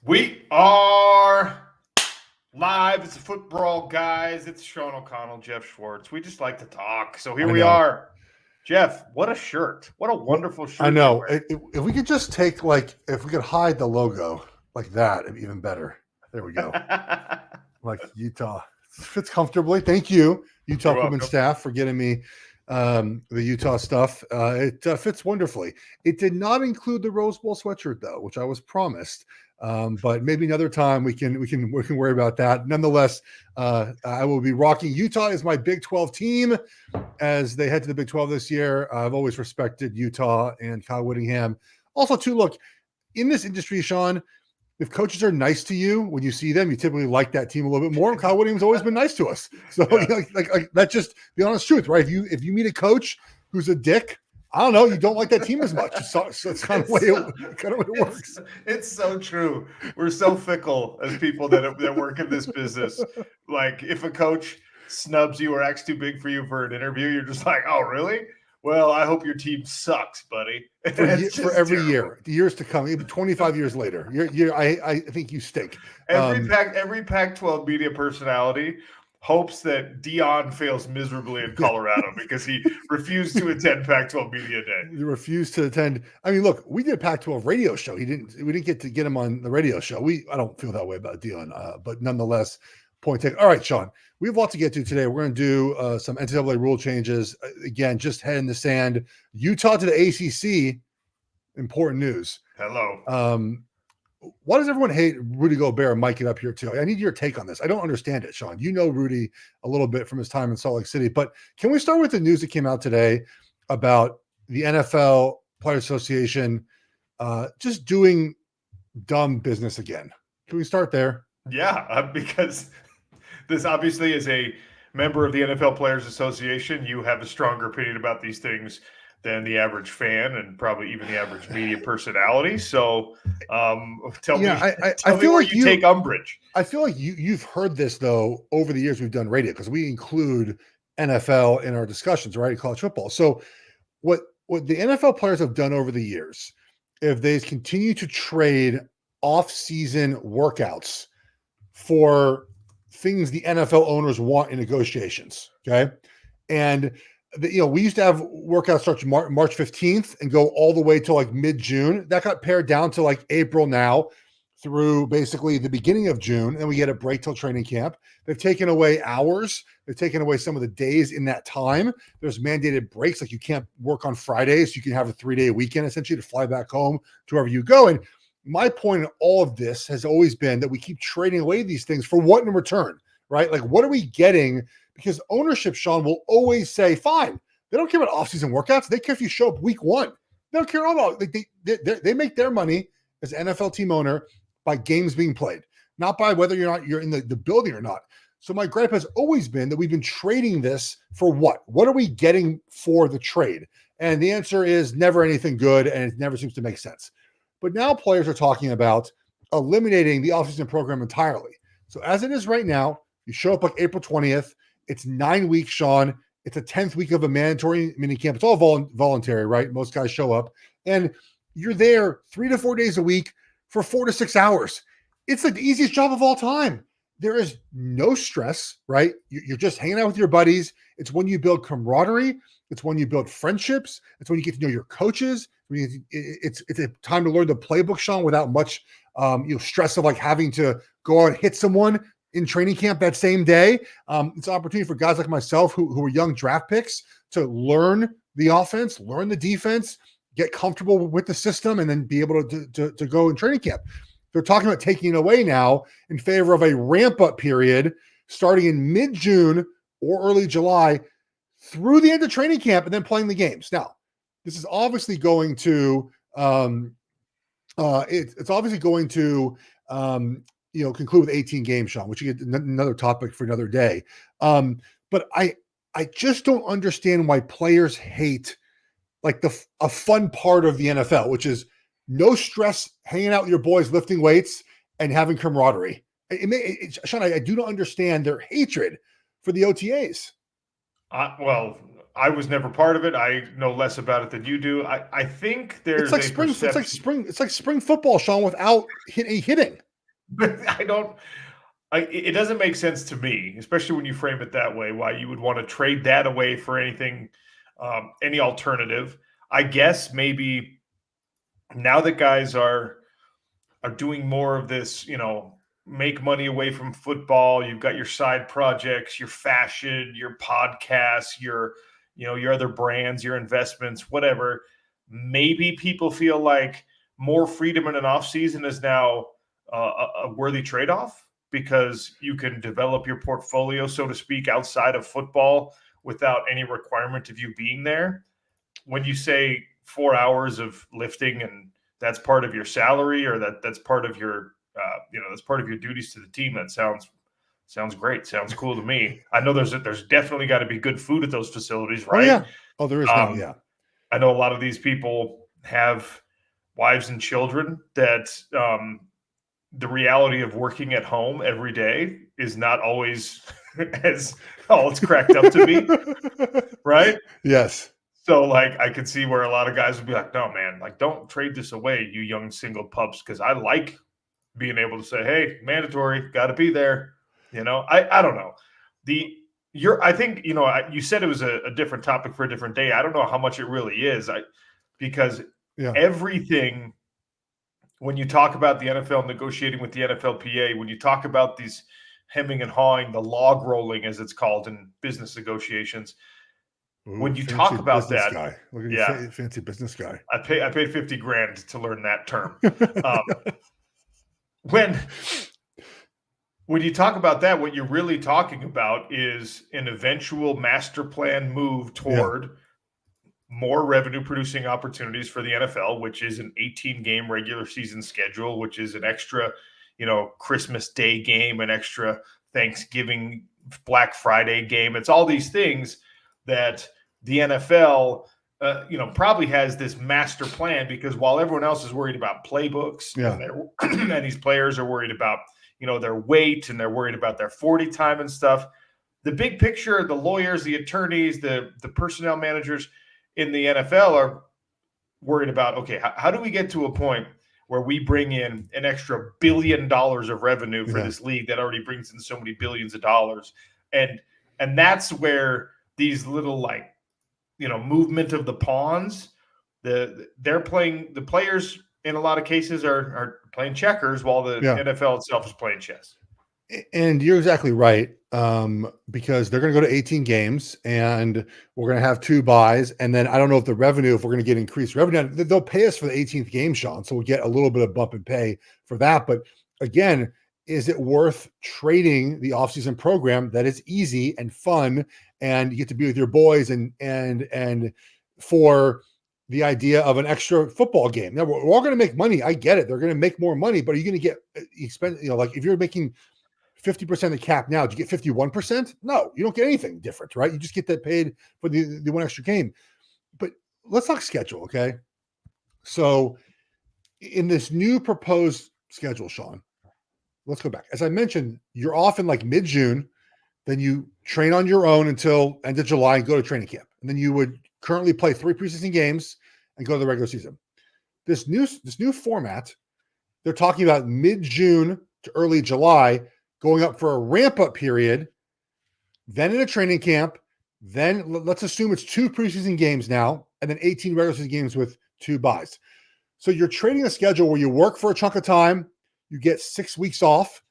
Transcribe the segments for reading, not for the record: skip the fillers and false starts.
We are live. It's the Football Guys. It's Sean O'Connell, Geoff Schwartz. We just like to talk. So here I we know. are. Jeff, what a shirt. What a wonderful shirt. I know. You're wearing. If we could just take, if we could hide the logo like that, it'd be even better. There we go. Like Utah. Fits comfortably. Thank you, Utah You're equipment welcome. staff, for getting me the Utah stuff. It fits wonderfully. It did not include the Rose Bowl sweatshirt, though, which I was promised. But maybe another time we can worry about that. Nonetheless, I will be rocking. Utah is my Big 12 team as they head to the Big 12 this year. I've always respected Utah and Kyle Whittingham. Also, too, look, in this industry, Sean, if coaches are nice to you when you see them, you typically like that team a little bit more. Kyle Whittingham's always been nice to us. So Yeah. like that's just the honest truth, right? If you meet a coach who's a dick, I don't know, you don't like that team as much. So it's kind of the way it works. It's so true. We're so fickle as people that work in this business. Like if a coach snubs you or acts too big for you for an interview, you're just like, oh, really? Well, I hope your team sucks, buddy. For every year, the years to come, even 25 years later, I think you stink. Every Pac-12 media personality hopes that Dion fails miserably in Colorado because he refused to attend Pac-12 Media Day. He refused to attend. I mean, look, we did a Pac-12 radio show. We didn't get to get him on the radio show. I don't feel that way about Dion, but nonetheless, point taken. All right, Sean, we have a lot to get to today. We're going to do some NCAA rule changes. Again, just head in the sand. Utah to the ACC. Important news. Hello. Why does everyone hate Rudy Gobert and Mike it up here too? I need your take on this. I don't understand it, Sean. You know Rudy a little bit from his time in Salt Lake City, but can we start with the news that came out today about the NFL Players Association just doing dumb business again? Can we start there? Yeah, because this obviously is a member of the NFL Players Association. You have a stronger opinion about these things than the average fan and probably even the average media personality. So tell me where you take umbrage. I feel like you've heard this, though, over the years we've done radio, because we include NFL in our discussions, right, college football. So what the NFL players have done over the years, if they continue to trade off-season workouts for things the NFL owners want in negotiations, okay? And we used to have workouts start March 15th and go all the way to like mid-June. That got pared down to like April now through basically the beginning of June. And we get a break till training camp. They've taken away hours. They've taken away some of the days in that time. There's mandated breaks. Like you can't work on Fridays. You can have a 3-day weekend essentially to fly back home to wherever you go. And my point in all of this has always been that we keep trading away these things for what in return, right? Like what are we getting? Because ownership, Sean, will always say, fine. They don't care about off-season workouts. They care if you show up week one. They don't care about they make their money as an NFL team owner by games being played, not by whether you're in the building or not. So my gripe has always been that we've been trading this for what? What are we getting for the trade? And the answer is never anything good, and it never seems to make sense. But now players are talking about eliminating the off-season program entirely. So as it is right now, you show up like April 20th. It's 9 weeks, Sean. It's a 10th week of a mandatory mini camp. It's all voluntary, right? Most guys show up. And you're there 3 to 4 days a week for 4 to 6 hours. It's like the easiest job of all time. There is no stress, right? You're just hanging out with your buddies. It's when you build camaraderie. It's when you build friendships. It's when you get to know your coaches. It's a time to learn the playbook, Sean, without much stress of like having to go out and hit someone in training camp that same day. It's an opportunity for guys like myself who are young draft picks to learn the offense, learn the defense, get comfortable with the system, and then be able to go in training camp. They're talking about taking it away now in favor of a ramp-up period starting in mid-June or early July through the end of training camp and then playing the games. Now, this is obviously going to it's obviously going to conclude with 18 games, Sean, which you get another topic for another day. But I just don't understand why players hate like a fun part of the NFL, which is no stress, hanging out with your boys, lifting weights, and having camaraderie. Sean, I do not understand their hatred for the OTAs. Well, I was never part of it. I know less about it than you do. I think there's it's like spring football, Sean, without hitting. I don't. It doesn't make sense to me, especially when you frame it that way. Why you would want to trade that away for anything, any alternative? I guess maybe now that guys are doing more of this, make money away from football. You've got your side projects, your fashion, your podcasts, your other brands, your investments, whatever. Maybe people feel like more freedom in an off season is now a worthy trade-off because you can develop your portfolio, so to speak, outside of football without any requirement of you being there. When you say 4 hours of lifting and that's part of your salary or that's part of your that's part of your duties to the team, that sounds great. Sounds cool to me. I know there's definitely got to be good food at those facilities, right? Oh yeah. Oh, there is now. Yeah. I know a lot of these people have wives and children that the reality of working at home every day is not always as all it's cracked up to be, right? Yes. So, like, I could see where a lot of guys would be like, no, man, like, don't trade this away, you young single pups, because I like being able to say, hey, mandatory, got to be there. I don't know. I think, you said it was a different topic for a different day. I don't know how much it really is. Because everything, when you talk about the NFL negotiating with the NFLPA, when you talk about these hemming and hawing, the log rolling, as it's called in business negotiations, when you talk about that, guy. Look at you, fancy business guy. I paid $50,000 to learn that term. When you talk about that, what you're really talking about is an eventual master plan move toward more revenue producing opportunities for the NFL, which is an 18-game regular season schedule, which is an extra, Christmas Day game, an extra Thanksgiving, Black Friday game. It's all these things that the NFL, probably has this master plan, because while everyone else is worried about playbooks and these players are worried about, their weight and they're worried about their 40 time and stuff, the big picture, the lawyers, the attorneys, the personnel managers in the NFL are worried about, okay, how do we get to a point where we bring in an extra $1 billion of revenue for this league that already brings in so many billions of dollars? And that's where these little, movement of the pawns, they're playing, the players in a lot of cases are playing checkers while the NFL itself is playing chess. And you're exactly right, because they're going to go to 18 games and we're going to have 2 buys. And then I don't know if the revenue, if we're going to get increased revenue, they'll pay us for the 18th game, Sean. So we'll get a little bit of bump in pay for that. But again, is it worth trading the offseason program that is easy and fun and you get to be with your boys and for the idea of an extra football game? Now, we're all going to make money. I get it. They're going to make more money, but are you going to get expensive? Like if you're making 50% of the cap now, do you get 51%? No, you don't get anything different, right? You just get that paid for the one extra game. But let's talk schedule, okay? So in this new proposed schedule, Sean, let's go back. As I mentioned, you're off in like mid-June, then you train on your own until end of July and go to training camp. And then you would currently play 3 preseason games and go to the regular season. This new format, they're talking about mid-June to early July, going up for a ramp-up period, then in a training camp, then let's assume it's 2 preseason games now, and then 18 regular season games with 2 buys. So you're trading a schedule where you work for a chunk of time, you get 6 weeks off,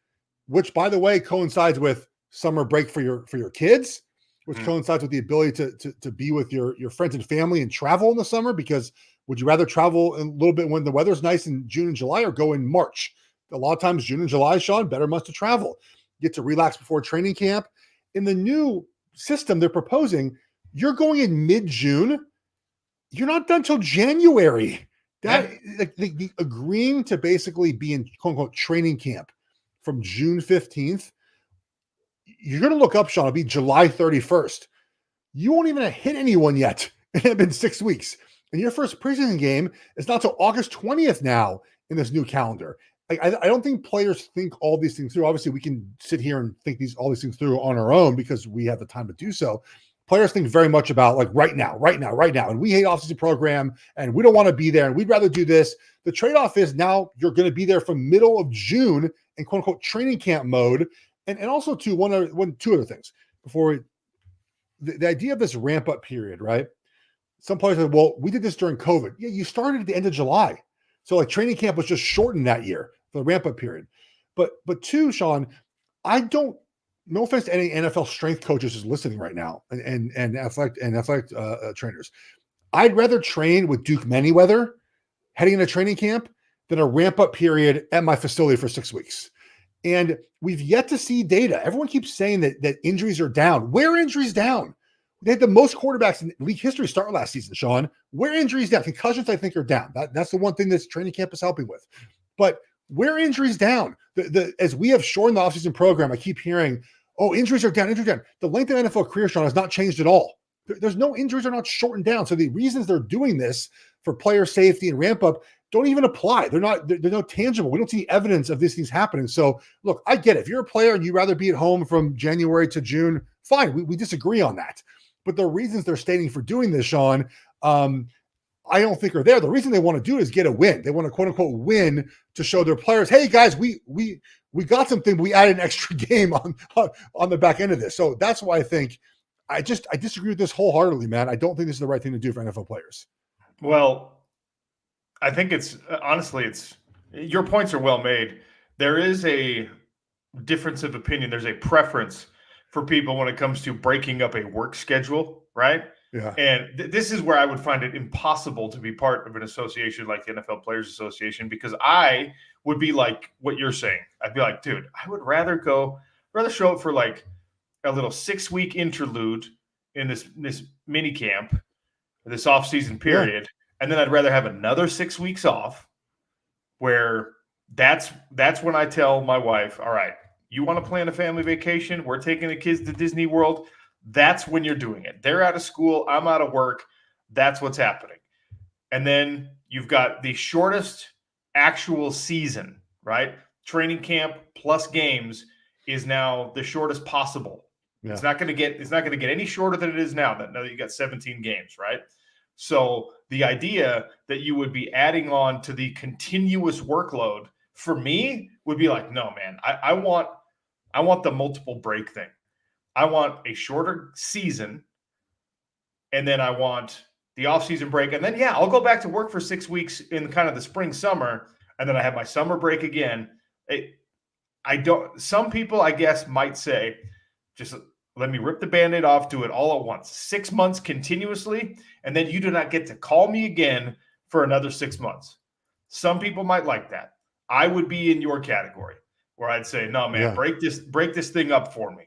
which, by the way, coincides with summer break for your kids, which coincides with the ability to be with your friends and family and travel in the summer. Because would you rather travel a little bit when the weather's nice in June and July, or go in March? A lot of times June and July, Sean, better months to travel. Get to relax before training camp. In the new system they're proposing, you're going in mid-June. You're not done till January. That like the agreeing to basically be in quote unquote training camp from June 15th. You're going to look up, Sean, it'll be July 31st. You won't even have hit anyone yet. It had been 6 weeks. And your first preseason game is not till August 20th now in this new calendar. I don't think players think all these things through. Obviously, we can sit here and think all these things through on our own because we have the time to do so. Players think very much about like right now. And we hate offseason program and we don't want to be there and we'd rather do this. The trade-off is now you're going to be there from middle of June in quote unquote training camp mode. And also two other things before the idea of this ramp up period, right? Some players said, well, we did this during COVID. Yeah, you started at the end of July. So like training camp was just shortened that year for the ramp up period. But two, Sean, I don't, no offense to any NFL strength coaches who's listening right now and athletic trainers. I'd rather train with Duke Manyweather heading into training camp than a ramp up period at my facility for 6 weeks. And we've yet to see data. Everyone keeps saying that injuries are down. Where are injuries down? They had the most quarterbacks in league history start last season, Sean. Where injuries down? Concussions, I think, are down. That's the one thing this training camp is helping with. But where injuries down? As we have shortened the offseason program, I keep hearing, oh, injuries are down, injuries are down. The length of NFL career, Sean, has not changed at all. There's no injuries are not shortened down. So the reasons they're doing this for player safety and ramp up don't even apply. They're no tangible. We don't see evidence of these things happening. So look, I get it. If you're a player and you'd rather be at home from January to June, fine. We disagree on that. But the reasons they're stating for doing this, Sean, I don't think are there. The reason they want to do it is get a win. They want to quote unquote win to show their players, hey guys, we got something, but we added an extra game on the back end of this. So that's why I think I disagree with this wholeheartedly, man. I don't think this is the right thing to do for NFL players. Well, I think it's your points are well made. There is a difference of opinion. There's a preference for people when it comes to breaking up a work schedule, right? Yeah. And this is where I would find it impossible to be part of an association like the NFL Players Association, because I would be like what you're saying. I'd be like, dude, I would rather show up for like a little 6-week interlude in this mini camp, this off-season period, and then I'd rather have another 6 weeks off where that's when I tell my wife, all right, you want to plan a family vacation? We're taking the kids to Disney World. That's when you're doing it. They're out of school. I'm out of work. That's what's happening. And then you've got the shortest actual season, right? Training camp plus games is now the shortest possible. Yeah. It's not going to get any shorter than it is now that you got 17 games, right? So the idea that you would be adding on to the continuous workload for me would be like, no, man, I want the multiple break thing. I want a shorter season, and then I want the off-season break. And then, yeah, I'll go back to work for 6 weeks in kind of the spring, summer, and then I have my summer break again. Some people, I guess, might say, just let me rip the Band-Aid off, do it all at once. 6 months continuously, and then you do not get to call me again for another 6 months. Some people might like that. I would be in your category where I'd say, no, man, break this thing up for me.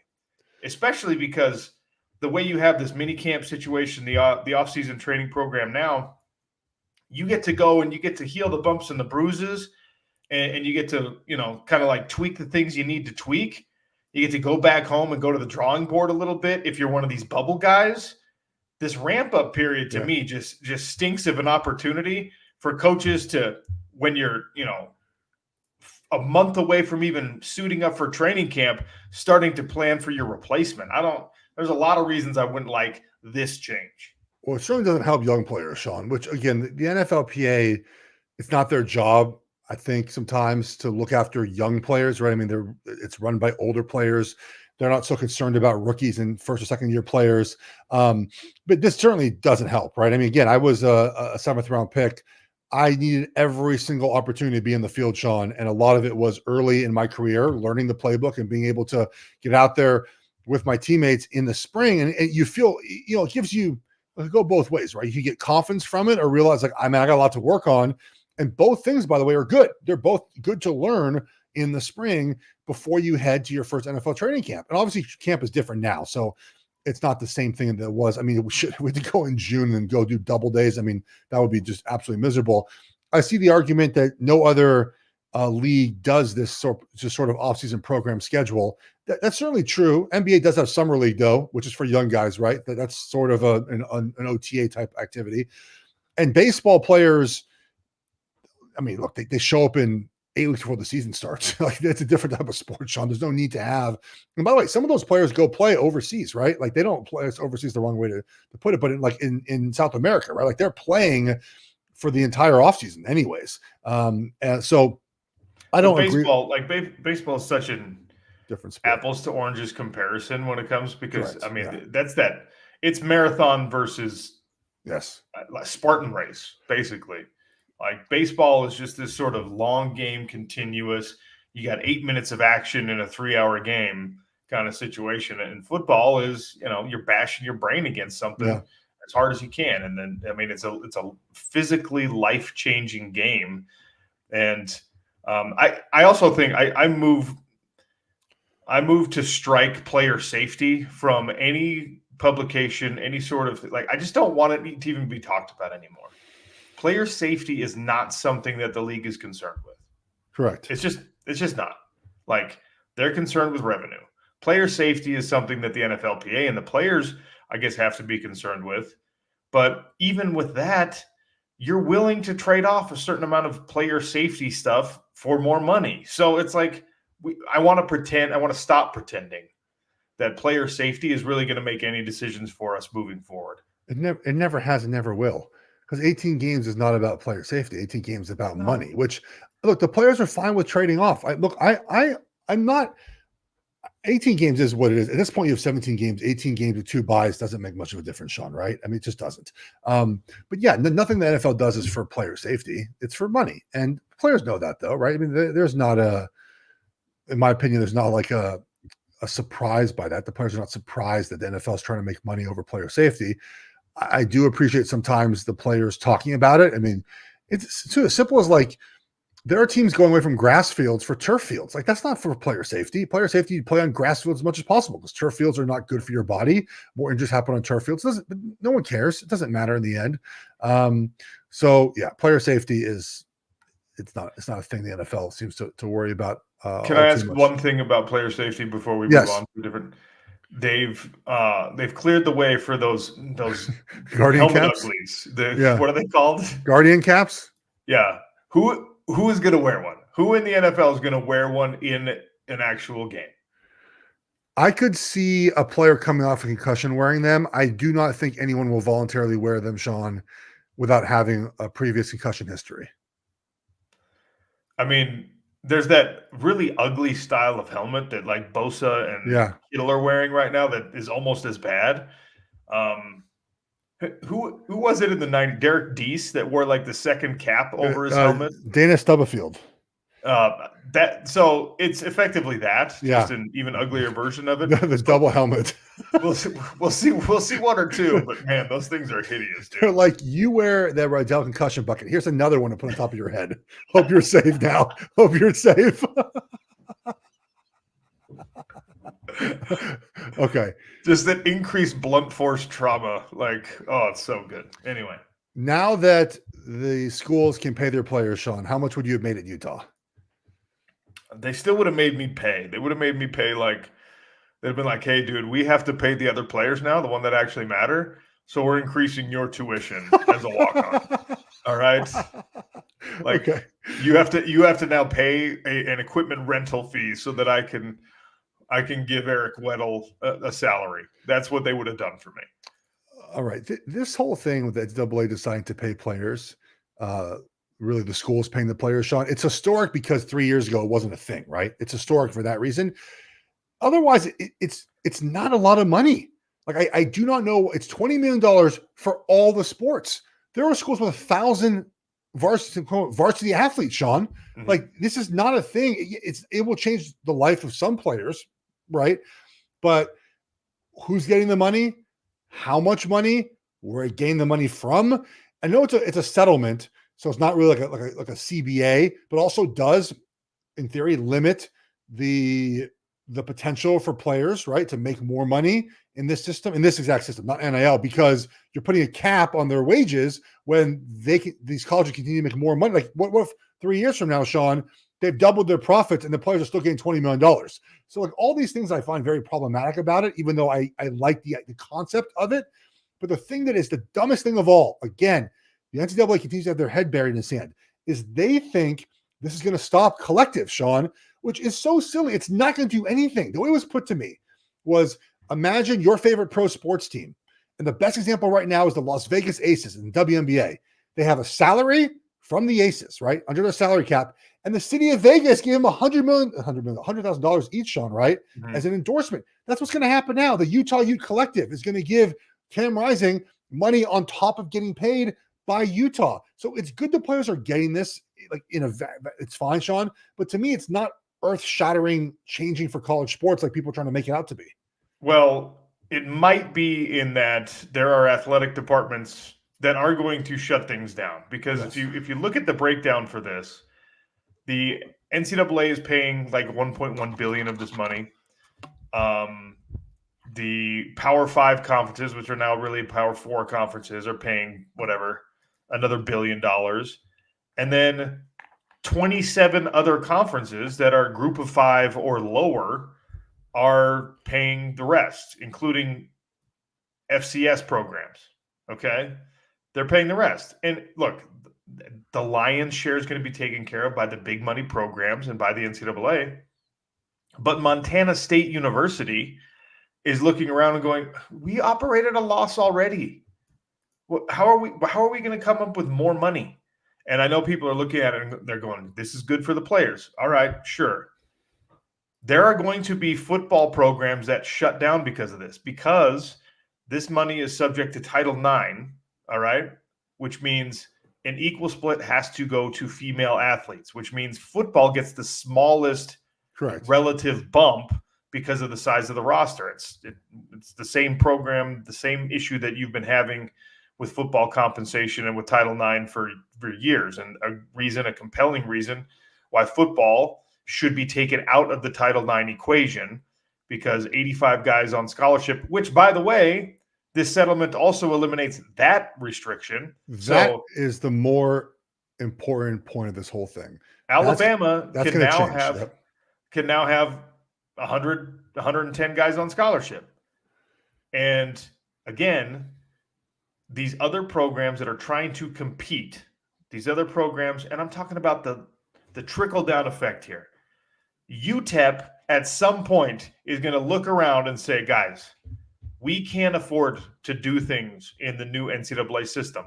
Especially because the way you have this mini camp situation, the off-season training program now, you get to go and you get to heal the bumps and the bruises, and you get to, kind of like tweak the things you need to tweak. You get to go back home and go to the drawing board a little bit if you're one of these bubble guys. This ramp-up period to me just stinks of an opportunity for coaches to, when you're, a month away from even suiting up for training camp, starting to plan for your replacement. There's a lot of reasons I wouldn't like this change. Well, it certainly doesn't help young players, Sean, which again, the NFLPA, it's not their job, I think, sometimes to look after young players, right? I mean, it's run by older players. They're not so concerned about rookies and first or second year players. But this certainly doesn't help, right? I mean, again, I was a 7th round pick. I needed every single opportunity to be in the field, Sean. And a lot of it was early in my career, learning the playbook and being able to get out there with my teammates in the spring. And you feel, it gives you, it go both ways, right? You can get confidence from it or realize like, I got a lot to work on. And both things, by the way, are good. They're both good to learn in the spring before you head to your first NFL training camp. And obviously camp is different now. So it's not the same thing that it was. I mean, we had to go in June and go do double days. I mean, that would be just absolutely miserable. I see the argument that no other league does this sort of off-season program schedule. That's certainly true. NBA does have summer league though, which is for young guys, right? That's sort of an OTA type activity. And baseball players, I mean, look, they show up in 8 weeks before the season starts. Like it's a different type of sport, Sean. There's no need to have. And by the way, some of those players go play overseas, right? Like they don't play. It's overseas the wrong way to put it, but in South America, right? Like they're playing for the entire offseason anyways. And so I don't agree. Baseball is such an Different sport. apples to oranges comparison when it comes because Correct. I mean Yeah. it's marathon versus Yes. Spartan race basically. Like baseball is just this sort of long game, continuous. You got 8 minutes of action in a 3-hour game kind of situation, and football is you're bashing your brain against something Yeah. as hard as you can, and then I mean it's a physically life changing game, and I also think I move to strike player safety from any publication, any sort of like. I just don't want it to even be talked about anymore. Player safety is not something that the league is concerned with. Correct. It's just not. Like they're concerned with revenue. Player safety is something that the NFLPA and the players, I guess, have to be concerned with. But even with that, you're willing to trade off a certain amount of player safety stuff for more money. So it's like I want to stop pretending that player safety is really going to make any decisions for us moving forward. It never has and never will. Because 18 games is not about player safety. 18 games is about money, which look, the players are fine with trading off. I'm not 18 games is what it is. At this point, you have 17 games, 18 games with 2 buys doesn't make much of a difference, Sean, right? I mean, it just doesn't. But yeah, nothing the NFL does is for player safety. It's for money. And players know that though, right? I mean, there's not in my opinion, there's not like a surprise by that. The players are not surprised that the NFL is trying to make money over player safety. I do appreciate sometimes the players talking about it. I mean, it's too as simple as like there are teams going away from grass fields for turf fields. Like that's not for player safety. Player safety, you play on grass fields as much as possible because turf fields are not good for your body. More injuries happen on turf fields. No one cares. It doesn't matter in the end. So yeah, player safety it's not a thing the NFL seems to worry about. Can I ask one thing about player safety before we move on to different? They've cleared the way for those guardian helmet caps. uglies. What are they called? Guardian caps. Yeah. Who is going to wear one? Who in the NFL is going to wear one in an actual game? I could see a player coming off a concussion wearing them. I do not think anyone will voluntarily wear them, Sean, without having a previous concussion history. I mean, there's that really ugly style of helmet that like Bosa and Kittle are wearing right now that is almost as bad. Who was it in the 90s? Derek Deese that wore like the second cap over his helmet? Dana Stubblefield. So it's effectively that, just an even uglier version of it. The double helmet. We'll see one or two, but man, those things are hideous, dude. They're like you wear that Rydell concussion bucket. Here's another one to put on top of your head. Hope you're safe now. Hope you're safe. Okay. Just that increased blunt force trauma. Like, oh, it's so good. Anyway. Now that the schools can pay their players, Sean, how much would you have made at Utah? They still would have made me pay. They would have made me pay like, they'd have been like, hey, dude, we have to pay the other players now, the one that actually matter. So we're increasing your tuition as a walk-on. All right. Like you have to now pay an equipment rental fee so that I can give Eric Weddle a salary. That's what they would have done for me. All right. This whole thing with the NCAA deciding to pay players, really the schools paying the players, Sean, it's historic because 3 years ago it wasn't a thing, right? It's historic for that reason. Otherwise, it's not a lot of money. Like I do not know. It's $20 million for all the sports. There are schools with 1,000 varsity athletes, Sean. Mm-hmm. Like this is not a thing. It will change the life of some players, right? But who's getting the money? How much money? Where it getting the money from? I know it's a settlement, so it's not really like a CBA, but also does, in theory, limit the potential for players, right, to make more money in this system, in this exact system, not NIL, because you're putting a cap on their wages when these colleges continue to make more money. Like what if 3 years from now, Sean, they've doubled their profits and the players are still getting $20 million. So like all these things I find very problematic about it, even though I like the concept of it. But the thing that is the dumbest thing of all, again, the NCAA continues to have their head buried in the sand, is they think this is going to stop collectives, Sean, which is so silly. It's not going to do anything. The way it was put to me was imagine your favorite pro sports team. And the best example right now is the Las Vegas Aces in the WNBA. They have a salary from the Aces, right, under their salary cap, and the city of Vegas gave him $100,000 each, Sean, right, as an endorsement. That's what's going to happen now. The Utah Ute Collective is going to give Cam Rising money on top of getting paid by Utah. So it's good the players are getting this. Like it's fine, Sean, but to me, it's not earth-shattering changing for college sports like people are trying to make it out to be. Well, it might be in that there are athletic departments that are going to shut things down, because if you look at the breakdown for this, the NCAA is paying like 1.1 billion of this money. The Power 5 conferences, which are now really Power 4 conferences, are paying whatever, another $1 billion. And then 27 other conferences that are Group of 5 or lower are paying the rest, including FCS programs. Okay? They're paying the rest. And look, the lion's share is going to be taken care of by the big money programs and by the NCAA. But Montana State University is looking around and going, we operated a loss already. How are we going to come up with more money? And I know people are looking at it and they're going, this is good for the players. All right, sure. There are going to be football programs that shut down because of this, because this money is subject to Title IX, all right, which means an equal split has to go to female athletes, which means football gets the smallest relative bump because of the size of the roster. It's the same program, the same issue that you've been having with football compensation and with Title IX for years, and a compelling reason why football should be taken out of the Title IX equation, because 85 guys on scholarship, which, by the way, this settlement also eliminates that restriction. That is the more important point of this whole thing. Alabama can now have 100, 110 guys on scholarship. And again, these other programs that are trying to compete, these other programs, and I'm talking about the trickle-down effect here. UTEP at some point is going to look around and say, guys, we can't afford to do things in the new NCAA system.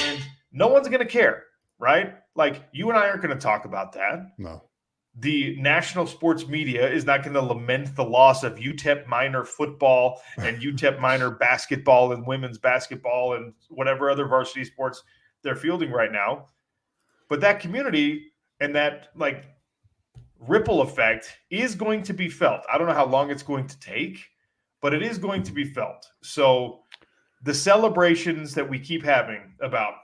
And no one's going to care, right? Like, you and I aren't going to talk about that. No. The national sports media is not going to lament the loss of UTEP minor football and UTEP minor basketball and women's basketball and whatever other varsity sports they're fielding right now. But that community and that, like, ripple effect is going to be felt. I don't know how long it's going to take, but it is going to be felt. So the celebrations that we keep having about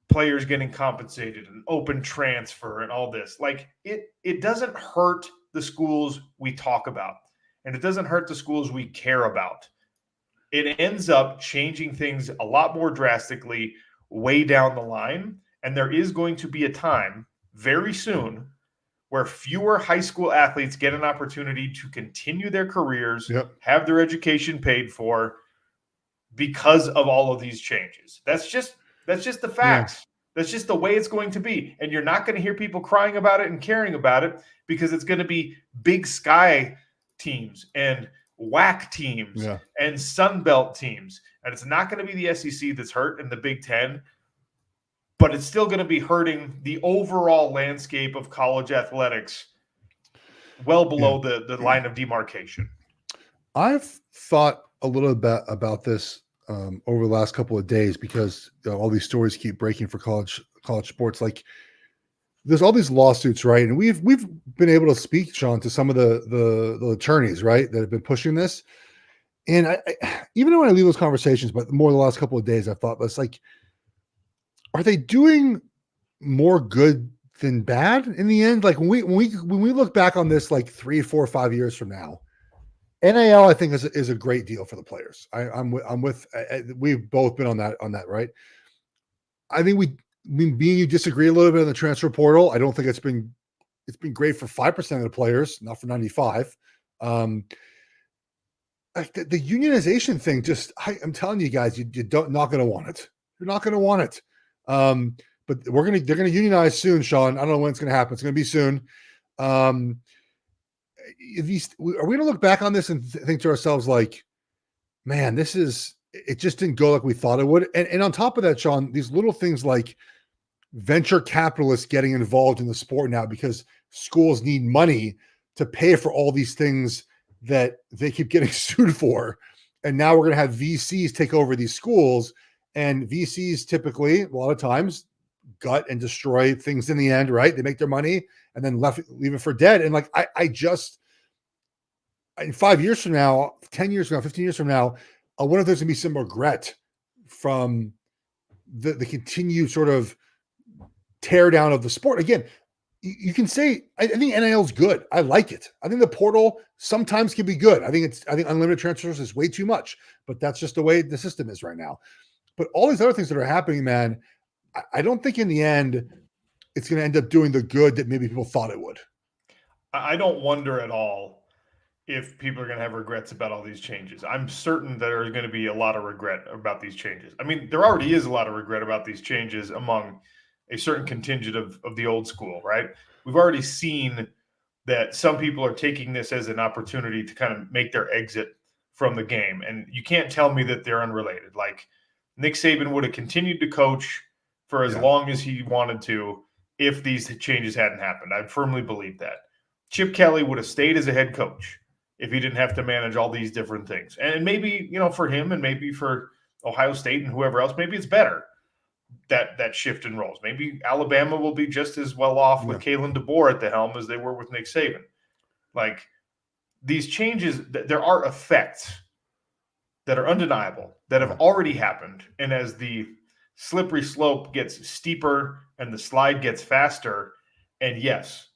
players getting compensated and open transfer and all this, like, it doesn't hurt the schools we talk about, and it doesn't hurt the schools we care about. It ends up changing things a lot more drastically way down the line, and there is going to be a time very soon where fewer high school athletes get an opportunity to continue their careers, have their education paid for, because of all of these changes. That's just the facts. Yeah. That's just the way it's going to be. And you're not going to hear people crying about it and caring about it, because it's going to be Big Sky teams and WAC teams and Sun Belt teams. And it's not going to be the SEC that's hurt and the Big Ten, but it's still going to be hurting the overall landscape of college athletics well below the line of demarcation. I've thought a little bit about this over the last couple of days, because all these stories keep breaking for college sports. Like, there's all these lawsuits, right? And we've been able to speak, Sean, to some of the attorneys, right, that have been pushing this. And I even when I leave those conversations, but more the last couple of days, I've thought this, like, are they doing more good than bad in the end? Like, when we look back on this, like 3, 4, 5 years from now, NIL, I think, is a great deal for the players. We've both been on that, right? I think you disagree a little bit on the transfer portal. I don't think it's been great for 5% of the players, not for 95. Like the unionization thing, I'm telling you guys, you're not going to want it. You're not going to want it. But they're going to unionize soon, Sean. I don't know when it's going to happen. It's going to be soon. Are we going to look back on this and think to ourselves, like, man, it just didn't go like we thought it would? And on top of that, Sean, these little things like venture capitalists getting involved in the sport now because schools need money to pay for all these things that they keep getting sued for. And now we're going to have VCs take over these schools, and VCs typically, a lot of times, gut and destroy things in the end, right? They make their money and then leave it for dead. And like, I just, in 5 years from now, 10 years from now, 15 years from now, I wonder if there's going to be some regret from the continued sort of tear down of the sport. Again, you can say, I think NIL is good. I like it. I think the portal sometimes can be good. I think unlimited transfers is way too much, but that's just the way the system is right now. But all these other things that are happening, man, I don't think in the end it's going to end up doing the good that maybe people thought it would. I don't wonder at all if people are going to have regrets about all these changes. I'm certain there is going to be a lot of regret about these changes. I mean, there already is a lot of regret about these changes among a certain contingent of the old school, right? We've already seen that some people are taking this as an opportunity to kind of make their exit from the game. And you can't tell me that they're unrelated. Like, Nick Saban would have continued to coach for as long as he wanted to if these changes hadn't happened. I firmly believe that. Chip Kelly would have stayed as a head coach if he didn't have to manage all these different things. And maybe, for him and maybe for Ohio State and whoever else, maybe it's better that shift in roles. Maybe Alabama will be just as well off with Kalen DeBoer at the helm as they were with Nick Saban. Like, these changes, there are effects that are undeniable that have already happened. And as the slippery slope gets steeper and the slide gets faster, and yes,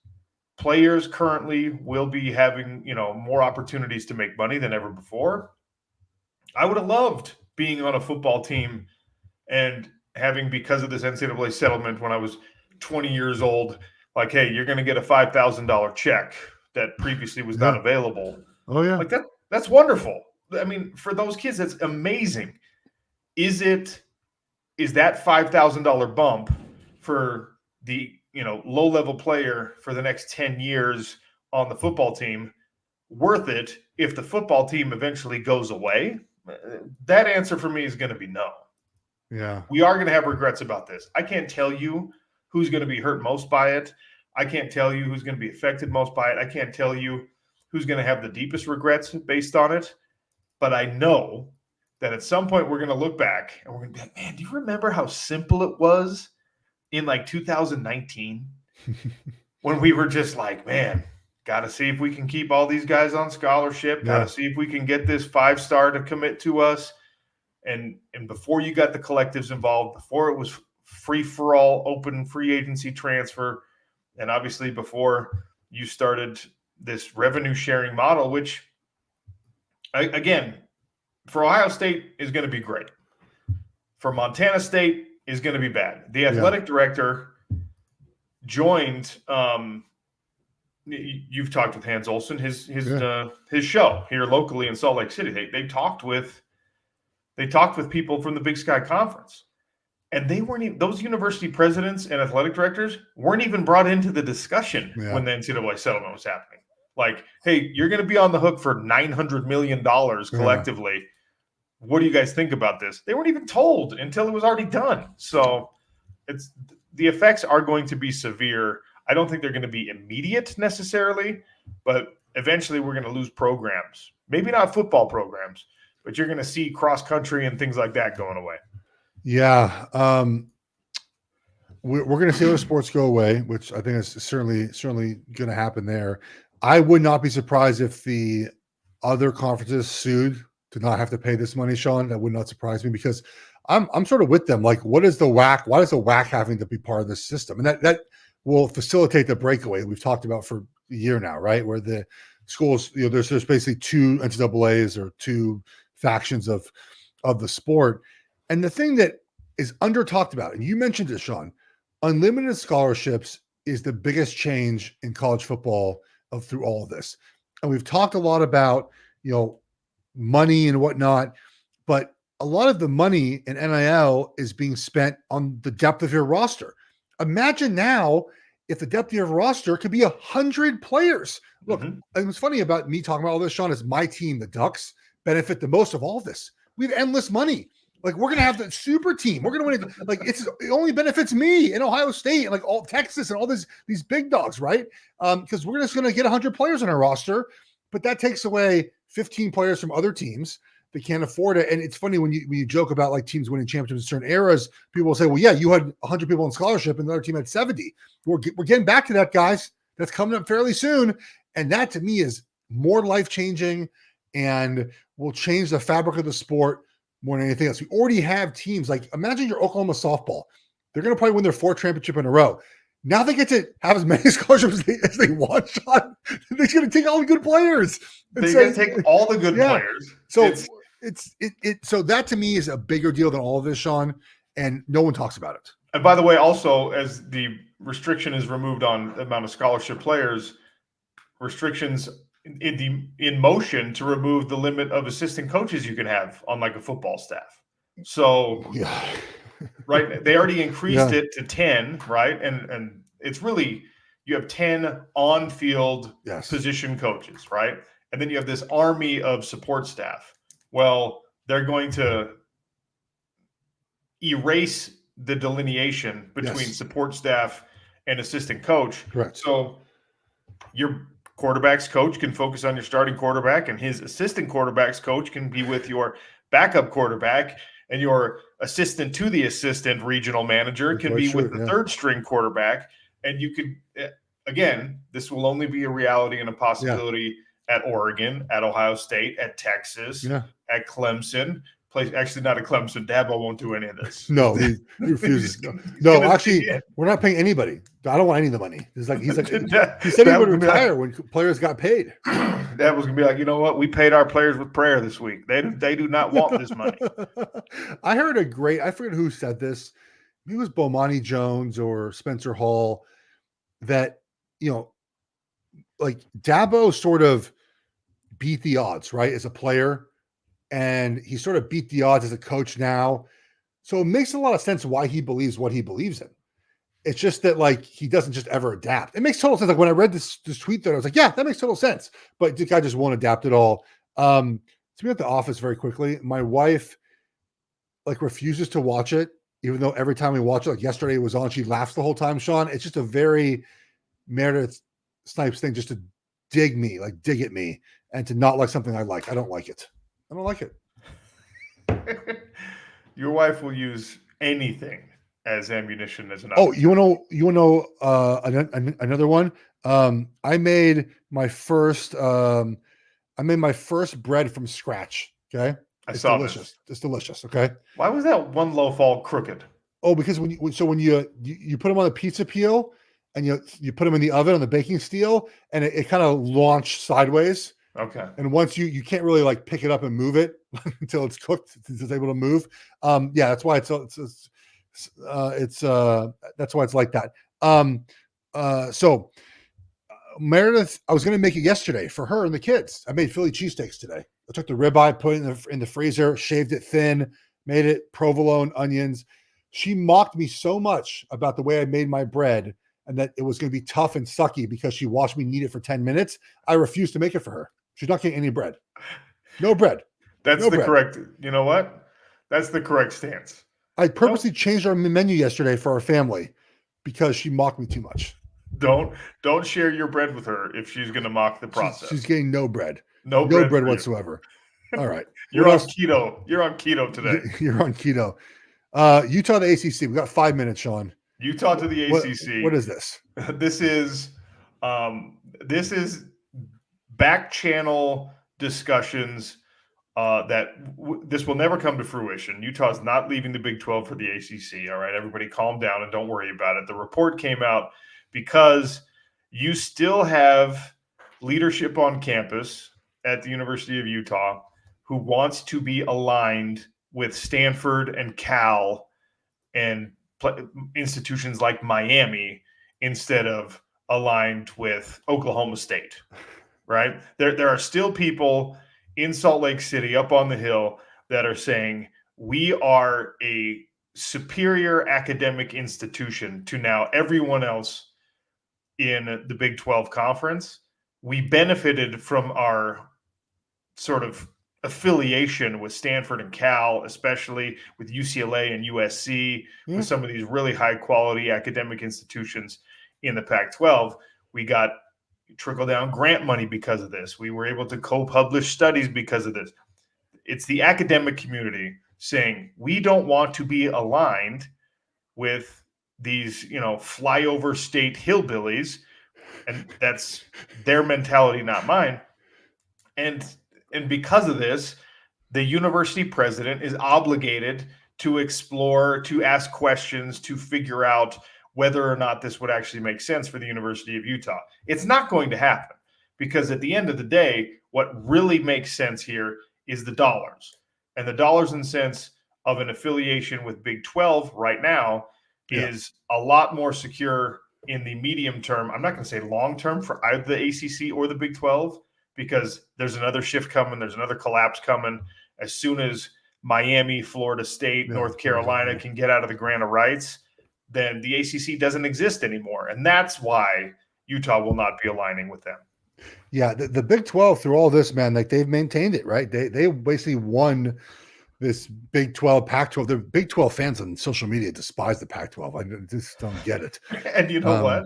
players currently will be having, more opportunities to make money than ever before. I would have loved being on a football team and having, because of this NCAA settlement when I was 20 years old, like, hey, you're going to get a $5,000 check that previously was not available. Oh, yeah. Like, that's wonderful. I mean, for those kids, that's amazing. Is that $5,000 bump for the low-level player for the next 10 years on the football team worth it if the football team eventually goes away? That answer for me is going to be no. Yeah. We are going to have regrets about this. I can't tell you who's going to be hurt most by it. I can't tell you who's going to be affected most by it. I can't tell you who's going to have the deepest regrets based on it. But I know that at some point we're going to look back and we're going to be like, man, do you remember how simple it was in like 2019 when we were just like, man, got to see if we can keep all these guys on scholarship, got to see if we can get this 5-star to commit to us. And before you got the collectives involved, before it was free for all, open free agency transfer, and obviously before you started this revenue sharing model, which again, for Ohio State is going to be great. For Montana State is going to be bad. The athletic director joined. You've talked with Hans Olsen, his show here locally in Salt Lake City. They talked with people from the Big Sky Conference, and they weren't even, those university presidents and athletic directors weren't even brought into the discussion when the NCAA settlement was happening. Like, hey, you're going to be on the hook for $900 million collectively. Yeah. What do you guys think about this? They weren't even told until it was already done. So the effects are going to be severe. I don't think they're going to be immediate necessarily, but eventually we're going to lose programs. Maybe not football programs, but you're going to see cross country and things like that going away. Yeah. We're going to see other sports go away, which I think is certainly going to happen there. I would not be surprised if the other conferences sued to not have to pay this money, Sean. That would not surprise me, because I'm sort of with them. Like, what is the WAC? Why is the WAC having to be part of this system? And that will facilitate the breakaway we've talked about for a year now, right? Where the schools, there's basically two NCAAs or two factions of the sport. And the thing that is under talked about, and you mentioned it, Sean, unlimited scholarships is the biggest change in college football through all of this. And we've talked a lot about, money and whatnot, but a lot of the money in NIL is being spent on the depth of your roster. Imagine now if the depth of your roster could be 100 players. Look, it was funny about me talking about all this, Sean, is my team, the Ducks, benefit the most of all of this. We have endless money. Like, we're gonna have the super team. We're gonna win it. Like, it only benefits me in Ohio State and like all Texas and all these big dogs, right? Because we're just gonna get 100 players on our roster, but that takes away 15 players from other teams that can't afford it. And it's funny when you joke about like teams winning championships in certain eras, people will say, well, yeah, you had 100 people on scholarship and the other team had 70. We're getting back to that, guys. That's coming up fairly soon. And that to me is more life-changing and will change the fabric of the sport more than anything else. We already have teams like, imagine your Oklahoma softball. They're going to probably win their 4th championship in a row. Now they get to have as many scholarships as they want, Sean. They're going to take all the good players. They're going to take all the good players. So so that to me is a bigger deal than all of this, Sean, and no one talks about it. And by the way, also, as the restriction is removed on the amount of scholarship players, restrictions in motion to remove the limit of assistant coaches you can have on like a football staff. So, right, they already increased it to 10, right? And it's really, you have 10 on-field position coaches, right? And then you have this army of support staff. Well, they're going to erase the delineation between support staff and assistant coach. Correct. So your quarterback's coach can focus on your starting quarterback, and his assistant quarterback's coach can be with your backup quarterback, and your assistant to the assistant regional manager can be with the third string quarterback. And you could, again, this will only be a reality and a possibility at Oregon, at Ohio State, at Texas, at Clemson. Actually, not at Clemson. Dabo won't do any of this. No, he refuses. No, actually, we're not paying anybody. I don't want any of the money. He's like, he said he would retire when players got paid. Dabo's gonna be like, you know what? We paid our players with prayer this week. They do not want this money. I heard I forget who said this. Maybe it was Bomani Jones or Spencer Hall, that, like Dabo sort of beat the odds, right, as a player. And he sort of beat the odds as a coach now. So it makes a lot of sense why he believes what he believes in. It's just that, like, he doesn't just ever adapt. It makes total sense. Like, when I read this tweet there, I was like, yeah, that makes total sense. But the guy just won't adapt at all. To be at the office very quickly, my wife, like, refuses to watch it, even though every time we watch it, like yesterday it was on, she laughs the whole time, Sean. It's just a very Meredith Snipes thing, just to dig at me, and to not like something I like. I don't like it. I don't like it. Your wife will use anything as ammunition as an. Oh, you want to know another one? I made my first bread from scratch. Okay, it's delicious. It's delicious. Okay. Why was that one loaf all crooked? Oh, because when you put them on a pizza peel and you put them in the oven on the baking steel, and it kind of launched sideways. Okay. And once you can't really like pick it up and move it until it's cooked, it's able to move. That's why that's why it's like that. So Meredith, I was going to make it yesterday for her and the kids. I made Philly cheesesteaks today. I took the ribeye, put it in the freezer, shaved it thin, made it provolone, onions. She mocked me so much about the way I made my bread and that it was going to be tough and sucky because she watched me knead it for 10 minutes. I refused to make it for her. She's not getting any bread. No bread. That's the correct. You know what? That's the correct stance. I purposely changed our menu yesterday for our family because she mocked me too much. Don't share your bread with her if she's going to mock the process. She's getting no bread. No bread whatsoever. All right. You're on keto. You're on keto today. You're on keto. Utah, the ACC. We got 5 minutes, Sean. Utah to the ACC. What is this? This is back channel discussions this will never come to fruition. Utah's not leaving the Big 12 for the ACC. All right, everybody calm down and don't worry about it. The report came out because you still have leadership on campus at the University of Utah who wants to be aligned with Stanford and Cal and institutions like Miami instead of aligned with Oklahoma State, right? There are still people in Salt Lake City up on the hill that are saying we are a superior academic institution to now everyone else in the Big 12 conference. We benefited from our sort of affiliation with Stanford and Cal, especially with UCLA and USC, with some of these really high quality academic institutions in the Pac-12. We got trickle down grant money because of this. We were able to co-publish studies because of this. It's the academic community saying we don't want to be aligned with these, flyover state hillbillies, and that's their mentality, not mine. And because of this, the university president is obligated to explore, to ask questions, to figure out whether or not this would actually make sense for the University of Utah. It's not going to happen, because at the end of the day, what really makes sense here is the dollars. And the dollars and cents of an affiliation with Big 12 right now is a lot more secure in the medium term. I'm not going to say long term for either the ACC or the Big 12, because there's another shift coming. There's another collapse coming. As soon as Miami, Florida State, North Carolina can get out of the grant of rights, then the ACC doesn't exist anymore. And that's why Utah will not be aligning with them. Yeah, the Big 12 through all this, man, like they've maintained it, right? They basically won this Big 12, Pac-12. The Big 12 fans on social media despise the Pac-12. I just don't get it. And you know what?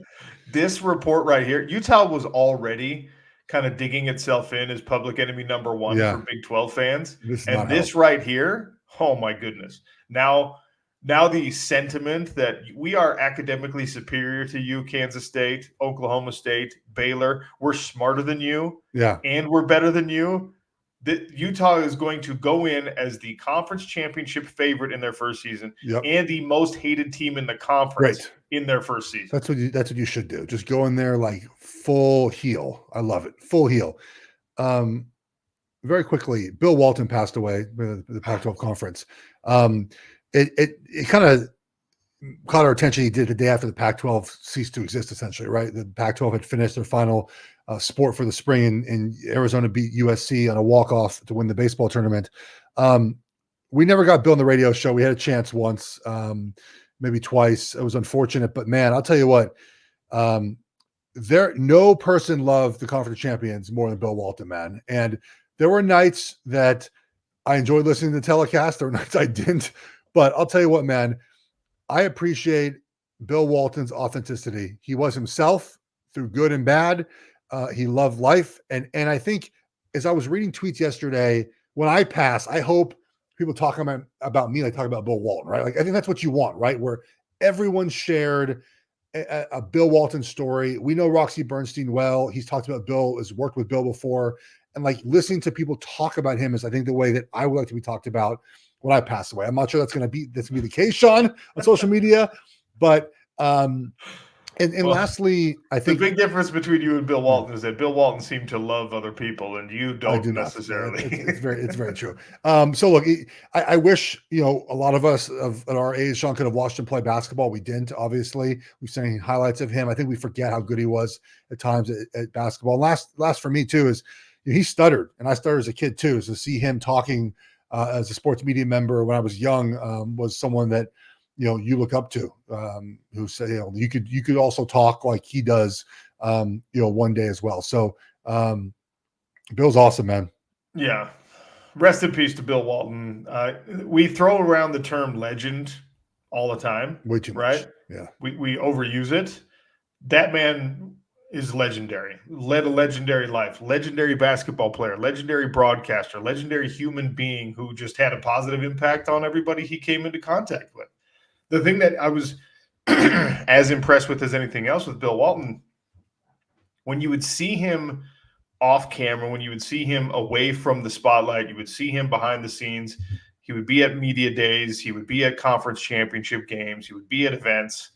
This report right here, Utah was already kind of digging itself in as public enemy number one for Big 12 fans. And this right here, oh my goodness. Now the sentiment that we are academically superior to you, Kansas State, Oklahoma State, Baylor, we're smarter than you, and we're better than you. That Utah is going to go in as the conference championship favorite in their first season, and the most hated team in the conference in their first season. That's what you should do. Just go in there like full heel. I love it. Full heel. Very quickly, Bill Walton passed away with the Pac-12 conference. It kind of caught our attention. He did the day after the Pac-12 ceased to exist, essentially, right? The Pac-12 had finished their final sport for the spring, and Arizona beat USC on a walk-off to win the baseball tournament. We never got Bill on the radio show. We had a chance once, maybe twice. It was unfortunate, but man, I'll tell you what, no person loved the conference champions more than Bill Walton, man. And there were nights that I enjoyed listening to the telecast. There were nights I didn't, but I'll tell you what, man, I appreciate Bill Walton's authenticity. He was himself through good and bad. He loved life. And I think as I was reading tweets yesterday, when I pass, I hope people talk about me like talk about Bill Walton, right? Like, I think that's what you want, right? Where everyone shared a Bill Walton story. We know Roxy Bernstein well. He's talked about Bill, has worked with Bill before. And like listening to people talk about him is, I think, the way that I would like to be talked about when I pass away. I'm not sure that's going to be the case, Sean, on social media, but lastly, I think the big difference between you and Bill Walton is that Bill Walton seemed to love other people, and you don't necessarily. It's very true. So look, I wish, a lot of us at our age, Sean, could have watched him play basketball. We didn't, obviously. We've seen highlights of him. I think we forget how good he was at times at basketball. Last for me too is he stuttered, and I stuttered as a kid too. So to see him talking as a sports media member when I was young was someone that you look up to, who said, you could also talk like he does, one day as well. So, Bill's awesome, man. Yeah. Rest in peace to Bill Walton. We throw around the term legend all the time. Way too much. Right? Yeah. We overuse it. That man is legendary, led a legendary life, legendary basketball player, legendary broadcaster, legendary human being who just had a positive impact on everybody he came into contact with. The thing that I was as impressed with as anything else with Bill Walton, when you would see him off camera, when you would see him away from the spotlight, you would see him behind the scenes. He would be at media days. He would be at conference championship games. He would be at events.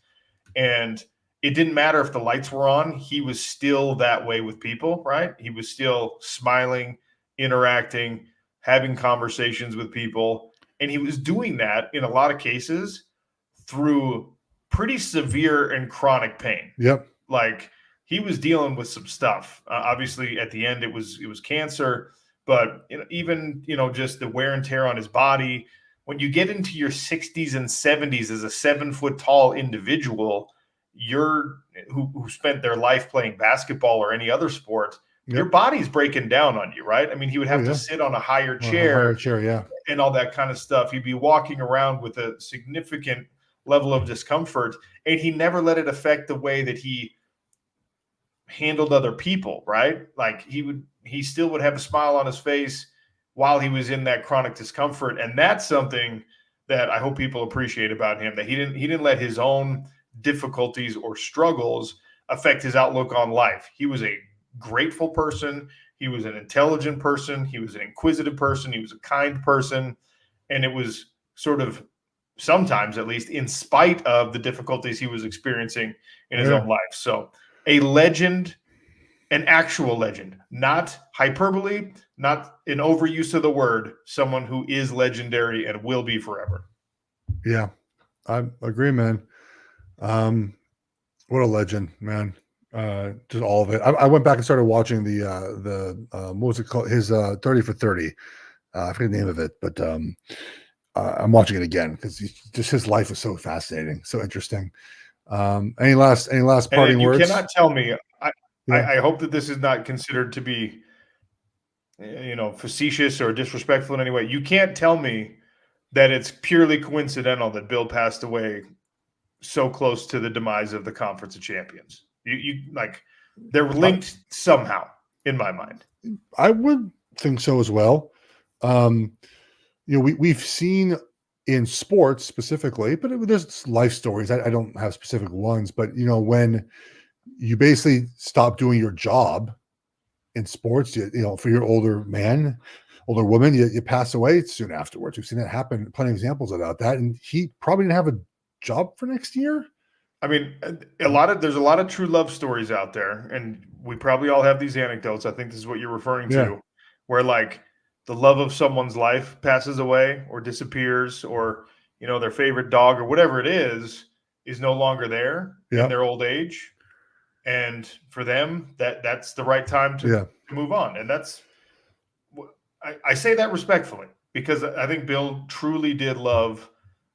And it didn't matter if the lights were on. He was still that way with people, right? He was still smiling, interacting, having conversations with people. And he was doing that in a lot of cases through pretty severe and chronic pain. Yep. Like he was dealing with some stuff. Obviously at the end it was cancer, but even, just the wear and tear on his body. When you get into your 60s and 70s as a 7-foot tall individual, who spent their life playing basketball or any other sport, your body's breaking down on you, right? I mean, he would have to sit on a higher chair, yeah, and all that kind of stuff. He'd be walking around with a significant level of discomfort, and he never let it affect the way that he handled other people, right? Like he still would have a smile on his face while he was in that chronic discomfort. And that's something that I hope people appreciate about him, that he didn't let his own difficulties or struggles affect his outlook on life. He was a grateful person. He was an intelligent person. He was an inquisitive person. He was a kind person. And it was sort of, sometimes at least, in spite of the difficulties he was experiencing in his own life. So a legend, an actual legend, not hyperbole, not an overuse of the word, someone who is legendary and will be forever. Yeah, I agree, man. What a legend, man. Just all of it. I went back and started watching the what was it called? His 30 for 30. I forget the name of it, but I'm watching it again because just his life was so fascinating, so interesting. Any last parting words? You cannot tell me. I hope that this is not considered to be, facetious or disrespectful in any way. You can't tell me that it's purely coincidental that Bill passed away so close to the demise of the Conference of Champions. You like, they're linked somehow in my mind. I would think so as well. We've seen in sports specifically, but there's life stories. I don't have specific ones, but when you basically stop doing your job in sports, for your older woman, you pass away soon afterwards. We've seen that happen. Plenty of examples about that. And he probably didn't have a job for next year. I mean, there's a lot of true love stories out there, and we probably all have these anecdotes. I think this is what you're referring to, where like the love of someone's life passes away or disappears, or their favorite dog or whatever it is no longer there in their old age. And for them, that's the right time to move on. And I say that respectfully, because I think Bill truly did love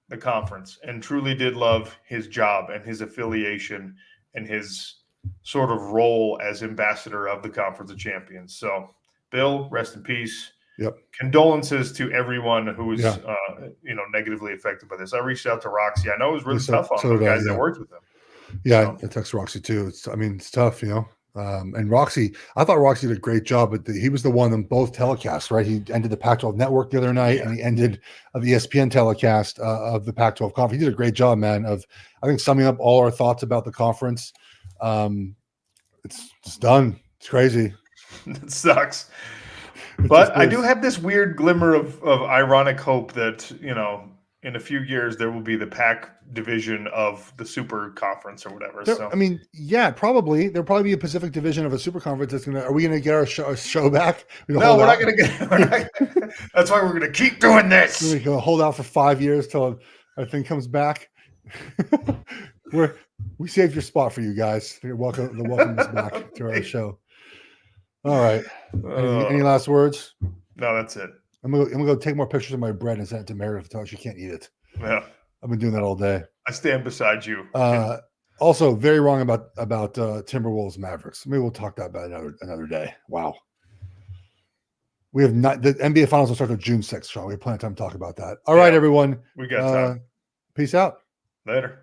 the conference and truly did love his job and his affiliation and his sort of role as ambassador of the Conference of Champions. So, Bill, rest in peace. Yep. Condolences to everyone who was, negatively affected by this. I reached out to Roxy. I know it was really tough on the guys that worked with him. Yeah, I text Roxy too. It's tough, and Roxy, I thought Roxy did a great job, but he was the one on both telecasts, right? He ended the Pac-12 network the other night, and he ended the ESPN telecast of the Pac-12 conference. He did a great job, man, of, I think, summing up all our thoughts about the conference. It's done. It's crazy. It sucks. But I do have this weird glimmer of ironic hope that, in a few years, there will be the Pac division of the Super Conference or whatever. Probably. There'll probably be a Pacific division of a Super Conference. Are we going to get our show back? No, we're not going to get. That's why we're going to keep doing this. We're going to hold out for 5 years till our thing comes back. We saved your spot for you guys. Welcome us back to our show. All right. Any last words? No, that's it. I'm gonna go take more pictures of my bread and send it to Meredith to tell her she can't eat it. Yeah, I've been doing that all day. I stand beside you. Also, very wrong about Timberwolves Mavericks. Maybe we'll talk about another day. Wow. We have not. The NBA Finals will start on June 6th, Sean. We have plenty of time to talk about that. All right, everyone. We got time. Peace out. Later.